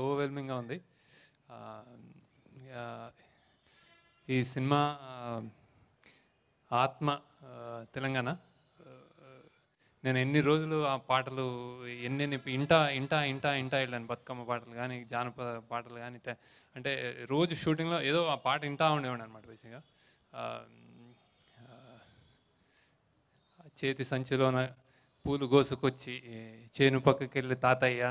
ఓవర్వెల్మింగ్గా ఉంది. ఈ సినిమా ఆత్మ తెలంగాణ. నేను ఎన్ని రోజులు ఆ పాటలు ఎన్నెన్ని ఇంటా ఇంటా ఇంటా ఇంటా వెళ్ళాను. బతుకమ్మ పాటలు కానీ, జానపద పాటలు కానీ, అంటే రోజు షూటింగ్లో ఏదో ఆ పాట వింటా ఉండేవాడు అనమాట. బేసిక్గా చేతి సంచిలోన పూలు గోసుకొచ్చి చేను పక్కకి వెళ్ళి తాతయ్య,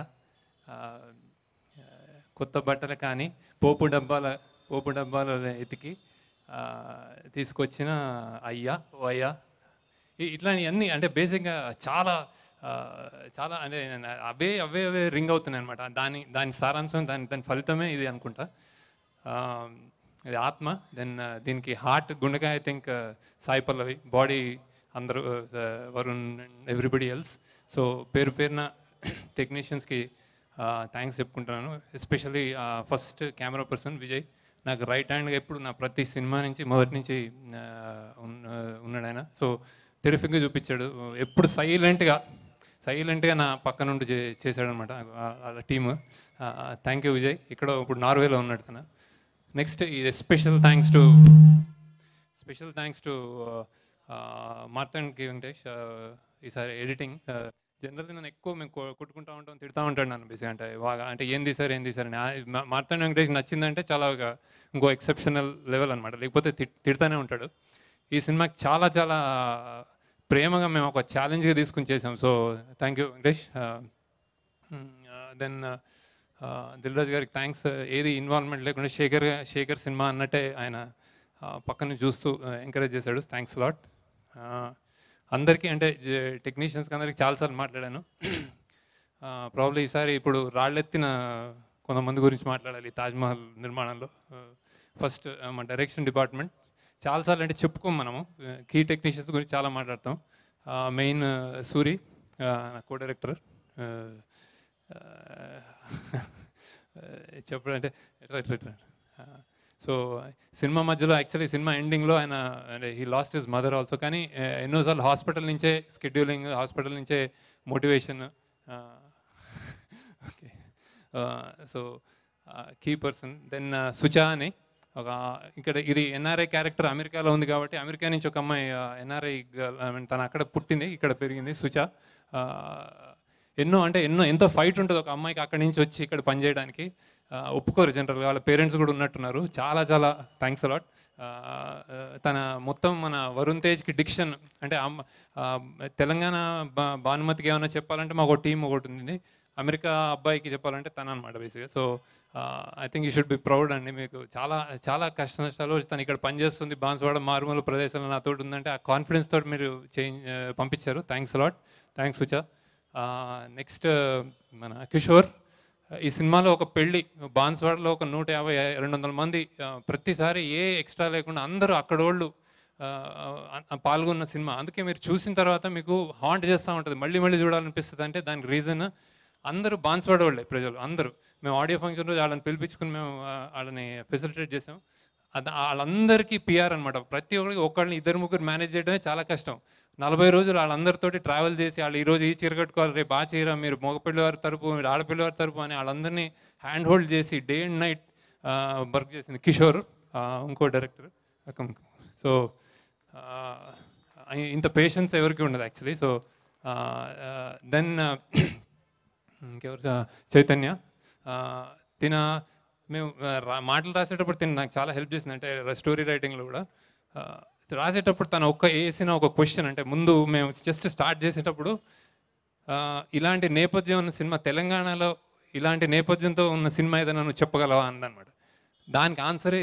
కొత్త బట్టలు కానీ పోపు డబ్బాలు ఎతికి తీసుకొచ్చిన అయ్యా ఓ అయ్యా, ఇట్లాంటివన్నీ అంటే బేసిక్గా చాలా చాలా అంటే అవే రింగ్ అవుతున్నాయి అనమాట. దాని సారాంశం, దాని ఫలితమే ఇది అనుకుంటా. ఇది ఆత్మ. దెన్ దీనికి హార్ట్ గుండెకాయ, I think Sai Pallavi, body అందరూ వరుణ్ ఎవ్రీబడి ఎల్స్. సో పేరున టెక్నీషియన్స్కి థ్యాంక్స్ చెప్పుకుంటున్నాను. Especially first camera person Vijay, నాకు రైట్ హ్యాండ్గా ఎప్పుడు నా ప్రతి సినిమా నుంచి మొదటి నుంచి ఉన్నాడు ఆయన. సో టెరిఫిక్గా చూపించాడు. ఎప్పుడు సైలెంట్గా నా పక్క నుండి చేశాడనమాట వాళ్ళ టీము. Thank you Vijay. ఇప్పుడు నార్వేలో ఉన్నాడు తన. నెక్స్ట్ ఇది special thanks to Martand Venkatesh. ఈసారి ఎడిటింగ్ జనరల్గా నన్ను ఎక్కువ మేము కొట్టుకుంటూ ఉంటాం, తిడుతూ ఉంటాడు నన్ను బేసిక్గా. అంటే బాగా అంటే ఏం తీసారు అని. మార్తాండ్ వెంకటేష్ నచ్చిందంటే చాలా ఇంకో ఎక్సెప్షనల్ లెవెల్ అనమాట, లేకపోతే తిడుతూనే ఉంటాడు. ఈ సినిమాకి చాలా చాలా ప్రేమగా మేము ఒక ఛాలెంజ్గా తీసుకుని చేసాం. So thank you Venkatesh. Then Dil Raju గారికి థ్యాంక్స్. ఏది ఇన్వాల్వ్మెంట్ లేకుండా శేఖర్ సినిమా అన్నట్టే ఆయన పక్కన చూస్తూ ఎంకరేజ్ చేశాడు. Thanks lot. అందరికీ అంటే టెక్నీషియన్స్కి అందరికీ చాలాసార్లు మాట్లాడాను. ప్రాబ్లీ ఈసారి ఇప్పుడు రాళ్ళెత్తిన కొంతమంది గురించి మాట్లాడాలి. తాజ్మహల్ నిర్మాణంలో ఫస్ట్ మన డైరెక్షన్ డిపార్ట్మెంట్ చాలాసార్లు అంటే చెప్పుకోం మనము. కీ టెక్నీషియన్స్ గురించి చాలా మాట్లాడతాం. మెయిన్ సూరి నా కో డైరెక్టర్. చెప్పడంటే సో సినిమా మధ్యలో యాక్చువల్లీ సినిమా ఎండింగ్లో ఆయన అంటే he lost his mother also. కానీ ఎన్నోసార్లు హాస్పిటల్ నుంచే స్కెడ్యూలింగ్, హాస్పిటల్ నుంచే motivation. Okay, so key person. Then సుచా అని ఒక ఇక్కడ ఇది ఎన్ఆర్ఐ క్యారెక్టర్, అమెరికాలో ఉంది కాబట్టి అమెరికా నుంచి ఒక అమ్మాయి ఎన్ఆర్ఐ తను అక్కడ పుట్టింది, ఇక్కడ పెరిగింది సుచా. ఎంతో ఫైట్ ఉంటుంది ఒక అమ్మాయికి అక్కడి నుంచి వచ్చి ఇక్కడ పనిచేయడానికి. ఒప్పుకోరు జనరల్గా, వాళ్ళ పేరెంట్స్ కూడా ఉన్నట్టున్నారు. చాలా చాలా థ్యాంక్స్ అలాట్. తన మొత్తం మన వరుణ్ తేజ్కి డిక్షన్ అంటే తెలంగాణ భానుమతికి ఏమైనా చెప్పాలంటే మాకు టీం ఒకటి ఉంది, అమెరికా అబ్బాయికి చెప్పాలంటే తన అనమాట బేసిక్గా. So I think you should be proud అండి. మీకు చాలా చాలా కష్ట నష్టాలు తను ఇక్కడ పనిచేస్తుంది, బాన్స్వాడ మారుమూల ప్రదేశంలో నాతో ఉందంటే ఆ కాన్ఫిడెన్స్ తోటి మీరు పంపించారు. Thanks a lot. థ్యాంక్స్ సుచా. నెక్స్ట్ మన కిషోర్. ఈ సినిమాలో ఒక పెళ్ళి, బాన్స్వాడలో ఒక 150-200 మంది, ప్రతిసారి ఏ ఎక్స్ట్రా లేకుండా అందరూ అక్కడోళ్ళు పాల్గొన్న సినిమా. అందుకే మీరు చూసిన తర్వాత మీకు హాంట్ చేస్తూ ఉంటుంది, మళ్ళీ మళ్ళీ చూడాలనిపిస్తుంది. అంటే దానికి రీజన్ అందరూ బాన్స్వాడ వాళ్ళే ప్రజలు అందరూ. మేము ఆడియో ఫంక్షన్ రోజు వాళ్ళని పిలిపించుకుని మేము వాళ్ళని ఫెసిలిటేట్ చేసాం. వాళ్ళందరికీ పిఆర్ అనమాట. ప్రతి ఒక్కరికి ఒకళ్ళని 2-3 మేనేజ్ చేయడమే చాలా కష్టం. 40 రోజులు వాళ్ళందరితోటి ట్రావెల్ చేసి వాళ్ళు ఈరోజు ఈ చీర కట్టుకోవాలి, రేపు ఆ చీర, మీరు మగపిల్లవారి తరపు, మీరు ఆడపిల్లవారి తరపు అని వాళ్ళందరినీ హ్యాండ్ హోల్డ్ చేసి డే అండ్ నైట్ వర్క్ చేసింది కిషోర్, ఇంకో డైరెక్టర్. సో ఇంత పేషెన్స్ ఎవరికి ఉండదు యాక్చువల్లీ. సో దెన్ ఇంకెవరు, చైతన్య. మేము మాటలు రాసేటప్పుడు నాకు చాలా హెల్ప్ చేసింది, అంటే స్టోరీ రైటింగ్లో కూడా. రాసేటప్పుడు తను వేసిన ఒక క్వశ్చన్, అంటే ముందు మేము జస్ట్ స్టార్ట్ చేసేటప్పుడు ఇలాంటి నేపథ్యం ఉన్న సినిమా, తెలంగాణలో ఇలాంటి నేపథ్యంతో ఉన్న సినిమా ఏదైనా నువ్వు చెప్పగలవా అందనమాట. దానికి ఆన్సరే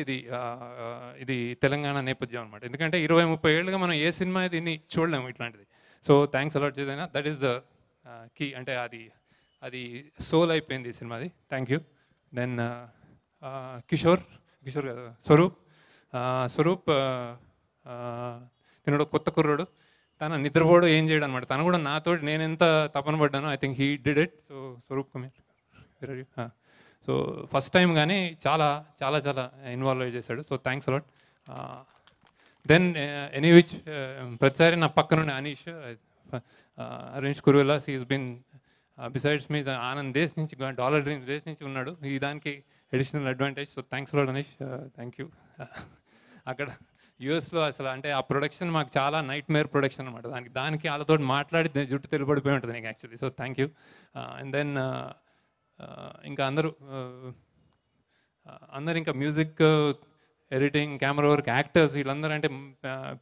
ఇది తెలంగాణ నేపథ్యం అనమాట. ఎందుకంటే 20-30 ఏళ్ళుగా మనం ఏ సినిమా దీన్ని చూడలేము ఇట్లాంటిది. సో థ్యాంక్స్ అలాట్ చేసినా. దట్ ఈస్ ద కీ, అంటే అది సోల్ అయిపోయింది ఈ సినిమాది. Thank you. దెన్ కిషోర్ కదా, స్వరూప్ తినడు కొత్త కుర్రాడు, తన నిద్రపోడు ఏం చేయడం అనమాట. తను కూడా నాతో నేను ఎంత తపన పడ్డానో I think he did it. So Swaroop కమేర్. సో ఫస్ట్ టైం కానీ చాలా చాలా చాలా ఇన్వాల్వ్ చేశాడు. So thanks a lot. దెన్ ఎనీవిచ్ ప్రతిసారి నా పక్కనుండే Anish Kuruvella, he is been besides me Anand Desh నుంచి డాలర్ డ్రీమ్స్ దేశ్ నుంచి ఉన్నాడు, ఈ దానికి additional advantage. So thanks lot Anish, thank you. అక్కడ యూఎస్లో అసలు అంటే ఆ ప్రొడక్షన్ మాకు చాలా నైట్ మేర్ ప్రొడక్షన్ అనమాట, దానికి వాళ్ళతో మాట్లాడి జుట్టు తెలుపడిపోయి ఉంటుంది నీకు actually. So thank you. And then ఇంకా అందరూ ఇంకా music, editing, camera work, actors, వీళ్ళందరూ అంటే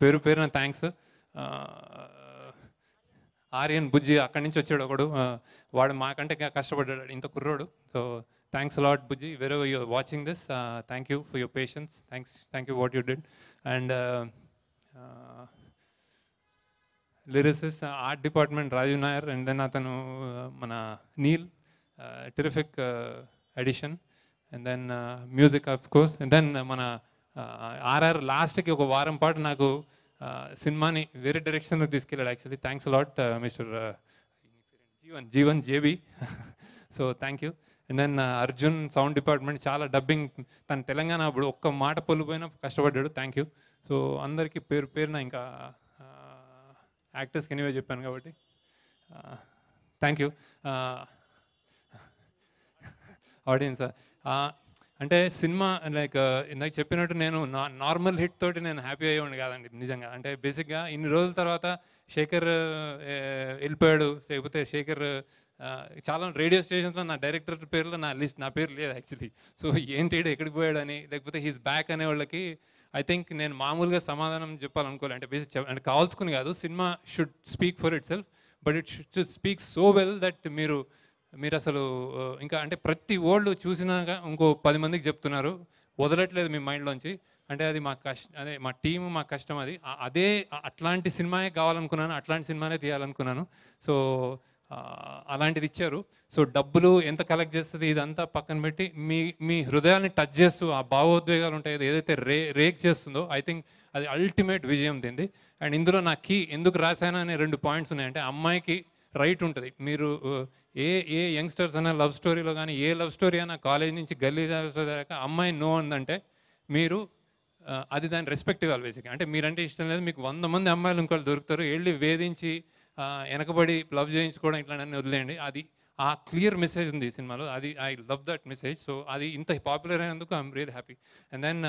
పేరు పేరున థ్యాంక్స్. ఆర్యన్ బుజ్జి అక్కడి నుంచి వచ్చాడు ఒకడు, వాడు మాకంటే కష్టపడ్డాడు ఇంత కుర్రోడు. So thanks lot Bujji, wherever you watching this, thank you for your patience, thank you what you did. And lyricist art department Rajeev Nair, and then అతను మన Neel, terrific edition. And then music of course. And then మన RR లాస్ట్కి ఒక వారం పాటు నాకు సినిమాని వేరే డైరెక్షన్లో తీసుకెళ్ళాడు actually. Thanks lot mister Jeevan JB. So thank you. And then Arjun sound department, చాలా డబ్బింగ్, తను తెలంగాణ అప్పుడు ఒక్క మాట పొల్లిపోయినా కష్టపడ్డాడు, థ్యాంక్ యూ. సో అందరికీ పేరు పేరున, ఇంకా యాక్టర్స్కి ఎనీవే చెప్పాను కాబట్టి థ్యాంక్ యూ. ఆడియన్స్ అంటే సినిమా లైక్ ఇందాక చెప్పినట్టు నేను నార్మల్ హిట్ తోటి నేను హ్యాపీ అయ్యేవాడిని కాదండి నిజంగా. అంటే బేసిక్గా ఇన్ని రోజుల తర్వాత శేఖర్ వెళ్ళిపోయాడు, లేకపోతే శేఖర్ చాలా రేడియో స్టేషన్స్లో నా డైరెక్టర్ పేరులో నా పేరు లేదు యాక్చువల్లీ. సో ఏంటి ఎక్కడికి పోయాడని, లేకపోతే హీస్ బ్యాక్ అనే వాళ్ళకి ఐ థింక్ నేను మామూలుగా సమాధానం చెప్పాలనుకోవాలి. అంటే బేసిక్ అంటే కావాల్సుకుని కాదు, cinema should speak for it self, but it should speak so well that మీరు అసలు ఇంకా అంటే ప్రతి ఓళ్ళు చూసినాక ఇంకో 10 మందికి చెప్తున్నారు, వదలట్లేదు మీ మైండ్లోంచి. అంటే అది మా అదే మా టీము, మా కష్టం అది. అదే అట్లాంటి సినిమాయే కావాలనుకున్నాను, అట్లాంటి సినిమానే తీయాలనుకున్నాను. సో అలాంటిది ఇచ్చారు. సో డబ్బులు ఎంత కలెక్ట్ చేస్తుంది ఇదంతా పక్కన పెట్టి మీ హృదయాన్ని టచ్ చేస్తూ ఆ భావోద్వేగాలు ఉంటాయి, ఏదైతే రేక్ చేస్తుందో ఐ థింక్ అది అల్టిమేట్ విజయం తింది. అండ్ ఇందులో నా కీ ఎందుకు రాశాను అనే 2 పాయింట్స్ ఉన్నాయి. అంటే అమ్మాయికి రైట్ ఉంటుంది, మీరు ఏ యంగ్స్టర్స్ అయినా లవ్ స్టోరీలో కానీ, ఏ లవ్ స్టోరీ అయినా కాలేజ్ నుంచి గల్లీ దాకా అమ్మాయి నో ఉందంటే మీరు అది దాని రెస్పెక్ట్ ఇవ్వాలి బేసిక్గా. అంటే మీరంటే ఇష్టం లేదు, మీకు 100 మంది అమ్మాయిలు ఇంకోళ్ళు దొరుకుతారు, వెళ్ళి వేధించి వెనకబడి లవ్ చేయించుకోవడం ఇట్లాంటివన్నీ వదిలేయండి. అది ఆ క్లియర్ మెసేజ్ ఉంది ఈ సినిమాలో, అది I love that message. So అది ఇంత పాపులర్ అయినందుకు I'm real happy. And then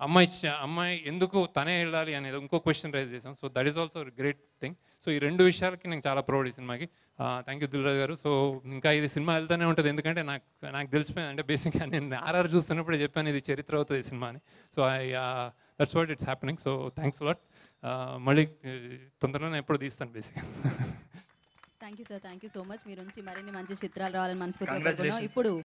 అమ్మాయి ఎందుకు తనే వెళ్ళాలి అనేది ఇంకో క్వశ్చన్ రైజ్ చేసాం. So that is also great thing. So ఈ 2 విషయాలకి నేను చాలా ప్రౌడ్ ఈ సినిమాకి. థ్యాంక్ యూ దిల్ రాజు గారు. సో ఇంకా ఇది సినిమా వెళ్తూనే ఉంటుంది, ఎందుకంటే నాకు తెలిసిపోయింది. అంటే బేసిక్గా నేను ఆర్ఆర్ చూస్తున్నప్పుడే చెప్పాను ఇది చరిత్ర అవుతుంది ఈ సినిమా అని. So that's what it's happening. So thanks lot. మళ్ళీ తొందరలోనే ఎప్పుడు తీస్తాను బేసిక్గా. Thank you sir, thank you so much. మీ నుంచి మరిన్ని మంచి చిత్రాలు రావాలని మనస్ఫూర్తిగా కోరుకుంటున్నాం. ఇప్పుడు